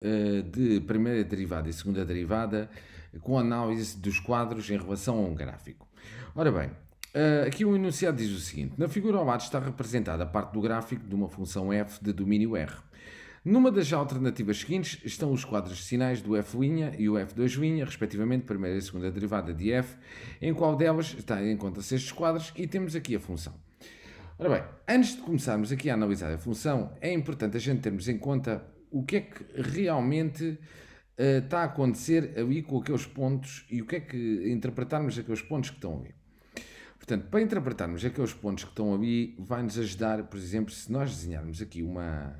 de primeira derivada e segunda derivada com análise dos quadros em relação a um gráfico. Ora bem, aqui o enunciado diz o seguinte: na figura ao lado está representada a parte do gráfico de uma função f de domínio R. Numa das alternativas seguintes estão os quadros sinais do f' e o f2', respectivamente, primeira e segunda derivada de f, em qual delas está em conta-se estes quadros, e temos aqui a função. Ora bem, antes de começarmos aqui a analisar a função, é importante a gente termos em conta o que é que realmente está a acontecer ali com aqueles pontos e o que é que interpretarmos aqueles pontos que estão ali. Portanto, para interpretarmos aqueles pontos que estão ali, vai-nos ajudar, por exemplo, se nós desenharmos aqui uma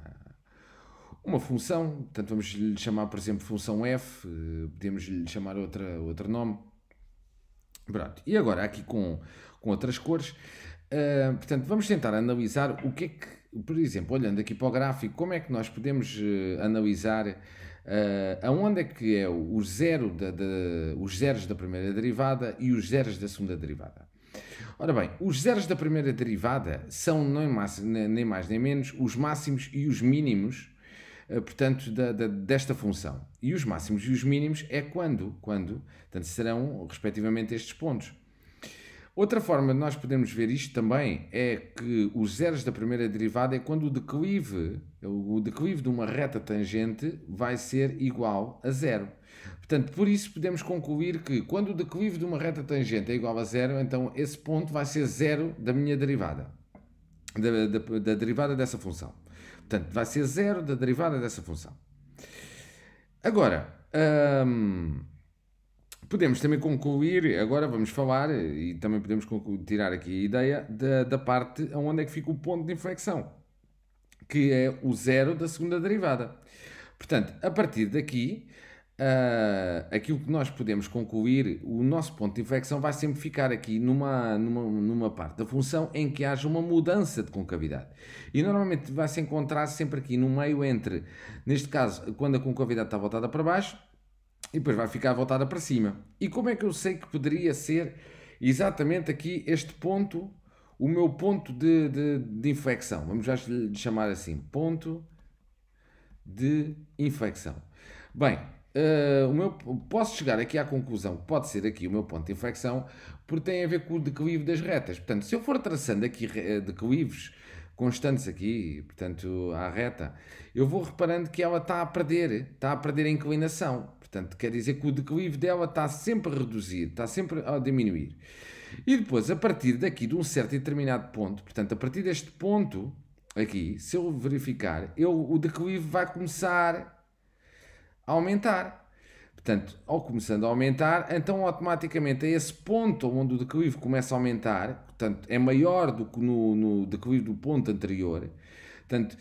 função, portanto vamos lhe chamar, por exemplo, função f, podemos lhe chamar outro nome. Pronto. E agora aqui com outras cores, portanto vamos tentar analisar o que é que, por exemplo, olhando aqui para o gráfico, como é que nós podemos analisar aonde é que é os zeros da primeira derivada e os zeros da segunda derivada. Ora bem, os zeros da primeira derivada são nem mais nem menos os máximos e os mínimos, portanto, desta função. E os máximos e os mínimos é quando portanto, serão respectivamente estes pontos. Outra forma de nós podermos ver isto também é que os zeros da primeira derivada é quando o declive de uma reta tangente vai ser igual a zero. Portanto, por isso podemos concluir que quando o declive de uma reta tangente é igual a zero, então esse ponto vai ser zero da minha derivada, da derivada dessa função. Portanto, vai ser zero da derivada dessa função. Agora, podemos também concluir, agora vamos falar, e também podemos tirar aqui a ideia da parte onde é que fica o ponto de inflexão, que é o zero da segunda derivada. Portanto, a partir daqui, aquilo que nós podemos concluir, o nosso ponto de inflexão vai sempre ficar aqui numa parte da função em que haja uma mudança de concavidade. E normalmente vai se encontrar sempre aqui no meio entre, neste caso, quando a concavidade está voltada para baixo, e depois vai ficar voltada para cima. E como é que eu sei que poderia ser exatamente aqui este ponto, o meu ponto de inflexão? Vamos já lhe chamar assim, ponto de inflexão. Bem, posso chegar aqui à conclusão que pode ser aqui o meu ponto de inflexão porque tem a ver com o declive das retas. Portanto, se eu for traçando aqui declives constantes aqui, portanto, à reta, eu vou reparando que ela está a perder a inclinação. Portanto, quer dizer que o declive dela está sempre a reduzir, está sempre a diminuir. E depois, a partir daqui, de um certo e determinado ponto, portanto, a partir deste ponto aqui, se eu verificar, o declive vai começar a aumentar. Portanto, ao começando a aumentar, então automaticamente a esse ponto onde o declive começa a aumentar, portanto, é maior do que no declive do ponto anterior. Portanto,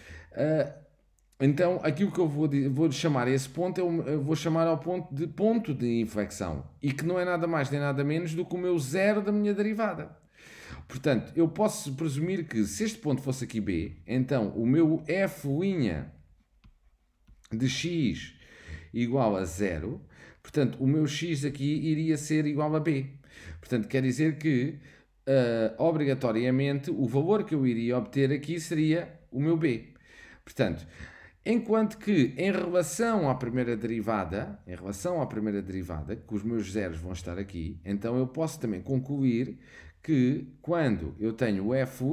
então aquilo que eu vou chamar a esse ponto, eu vou chamar ao ponto de inflexão. E que não é nada mais nem nada menos do que o meu zero da minha derivada. Portanto, eu posso presumir que se este ponto fosse aqui B, então o meu f' de x igual a zero, portanto, o meu x aqui iria ser igual a b. Portanto, quer dizer que, obrigatoriamente, o valor que eu iria obter aqui seria o meu b. Portanto, enquanto que, em relação à primeira derivada, que os meus zeros vão estar aqui, então eu posso também concluir que quando eu tenho o f'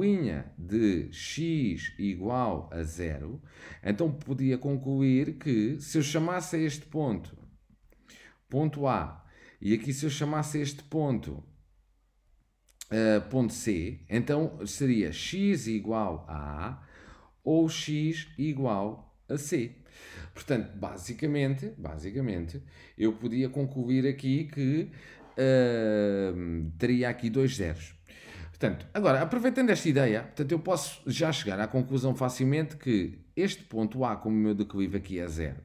de x igual a zero, então podia concluir que se eu chamasse a este ponto A, e aqui se eu chamasse a este ponto ponto C, então seria x igual a A ou x igual a C. Portanto, basicamente, eu podia concluir aqui que teria aqui dois zeros. Portanto, agora, aproveitando esta ideia, portanto, eu posso já chegar à conclusão facilmente que este ponto A, como o meu declive aqui é zero,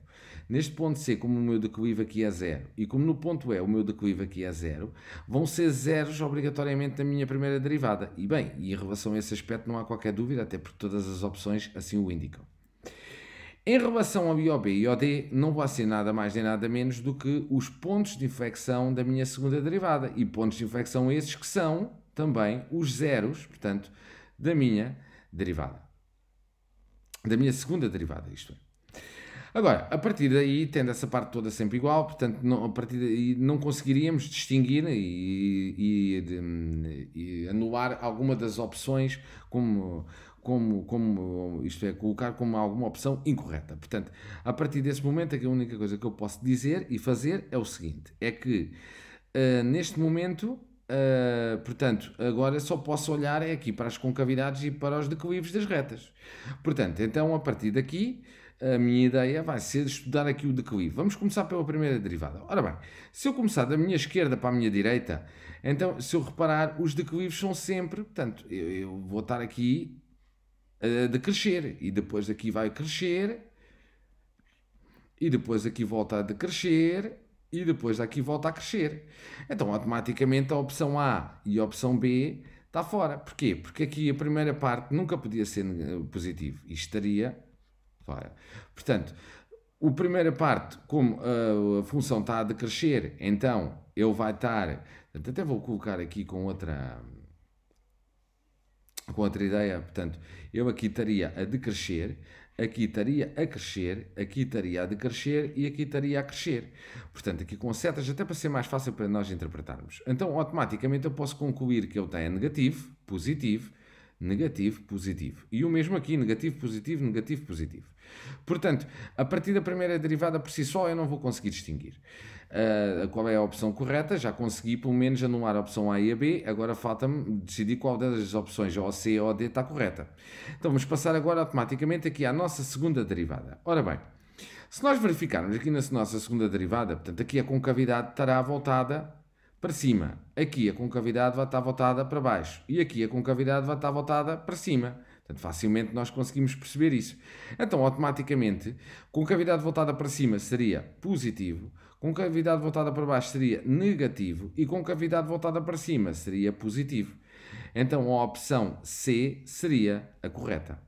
neste ponto C, como o meu declive aqui é zero, e como no ponto E o meu declive aqui é zero, vão ser zeros obrigatoriamente na minha primeira derivada. E bem, e em relação a esse aspecto não há qualquer dúvida, até porque todas as opções assim o indicam. Em relação ao I, ao B e ao D, não vai ser nada mais nem nada menos do que os pontos de inflexão da minha segunda derivada. E pontos de inflexão esses que são também os zeros, portanto, da minha derivada. Da minha segunda derivada, isto é. Agora, a partir daí, tendo essa parte toda sempre igual, portanto, a partir daí não conseguiríamos distinguir e anular alguma das opções isto é, colocar como alguma opção incorreta. Portanto, a partir desse momento, a única coisa que eu posso dizer e fazer é o seguinte, é que neste momento, portanto, agora só posso olhar é aqui para as concavidades e para os declives das retas. Portanto, então, a partir daqui, a minha ideia vai ser estudar aqui o declive. Vamos começar pela primeira derivada. Ora bem, se eu começar da minha esquerda para a minha direita, então, se eu reparar, os declives são sempre, portanto, eu vou estar aqui a decrescer, e depois aqui vai crescer, e depois aqui volta a decrescer, e depois aqui volta a crescer. Então, automaticamente, a opção A e a opção B está fora. Porquê? Porque aqui a primeira parte nunca podia ser positivo. Isto estaria fora. Portanto, a primeira parte, como a função está a decrescer, então ele vai estar... Até vou colocar aqui com outra ideia. Portanto, eu aqui estaria a decrescer, aqui estaria a crescer, aqui estaria a decrescer e aqui estaria a crescer. Portanto, aqui com setas, até para ser mais fácil para nós interpretarmos. Então, automaticamente, eu posso concluir que ele tem negativo, positivo, negativo, positivo. E o mesmo aqui, negativo, positivo, negativo, positivo. Portanto, a partir da primeira derivada por si só, eu não vou conseguir distinguir qual é a opção correta. Já consegui pelo menos anular a opção A e a B, agora falta-me decidir qual das opções, ou C ou D, está correta. Então vamos passar agora automaticamente aqui à nossa segunda derivada. Ora bem, se nós verificarmos aqui na nossa segunda derivada, portanto aqui a concavidade estará voltada para cima, aqui a concavidade vai estar voltada para baixo e aqui a concavidade vai estar voltada para cima. Portanto, facilmente nós conseguimos perceber isso. Então, automaticamente, concavidade voltada para cima seria positivo, concavidade voltada para baixo seria negativo e concavidade voltada para cima seria positivo. Então, a opção C seria a correta.